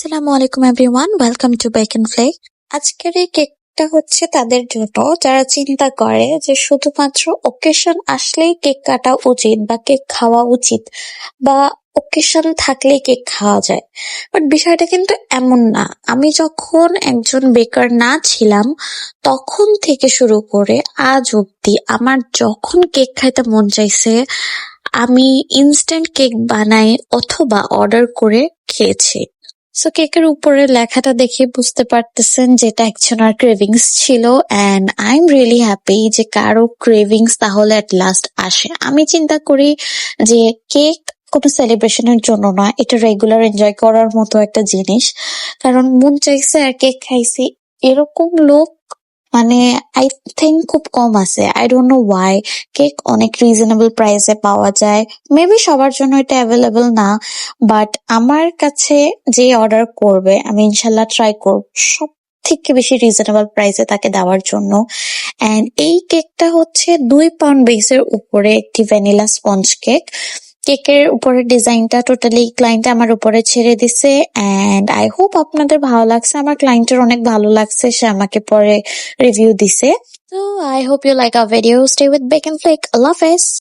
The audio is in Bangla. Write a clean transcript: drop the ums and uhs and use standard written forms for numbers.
আসসালামু আলাইকুম everyone, welcome to bake and flake. আজকের এই কেকটা হচ্ছে তাদের জন্য যারা চিন্তা করে যে শুধুমাত্র ওকেশন আসলেই কেক কাটা উচিত বা কেক খাওয়া উচিত বা ওকেশন থাকলেই কেক খাওয়া যায়। বাট বিষয়টা কিন্তু এমন না। আমি যখন একজন বেকার না ছিলাম তখন থেকে শুরু করে আজ অব্দি আমার যখন কেক খাইতে মন চাইছে আমি ইনস্ট্যান্ট কেক বানাই অথবা অর্ডার করে খেয়েছি। সো কেকের উপরে লেখাটা দেখে বুঝতে পারতেছেন যে এটা একজনের ক্রেভিংস ছিল, and I am really happy যে কারো ক্রেভিংস তাহলে এট লাস্ট আসে। আমি চিন্তা করি যে কেক কোনো সেলিব্রেশনের জন্য নয়, এটা রেগুলার এনজয় করার মতো একটা জিনিস। কারণ মন চাইছে আর কেক খাইছি, এরকম লোক মানে আই থিঙ্ক খুব কম আছে। I don't know Y. Cake অনেক রিজনেবল প্রাইসে পাওয়া যায়, মেবি সবার জন্য এটা অ্যাভেলেবল না, বাট আমার কাছে যে অর্ডার করবে আমি ইনশাল্লাহ ট্রাই করব সব থেকে বেশি রিজনেবল প্রাইসে তাকে দেওয়ার জন্য। এন্ড এই কেকটা হচ্ছে 2 পাউন্ড বেসের উপরে একটি ভ্যানিলা স্পঞ্জ কেক। কেকের উপরের ডিজাইনটা টোটালি ক্লায়েন্ট আমার উপরে ছেড়ে দিছে, এন্ড আই হোপ আপনাদের ভালো লাগছে। আমার ক্লায়েন্টের অনেক ভালো লাগছে, সে আমাকে পরে রিভিউ দিছে। তো I hope you like our video. Stay with bake and flake. আল্লাহ হাফেজ।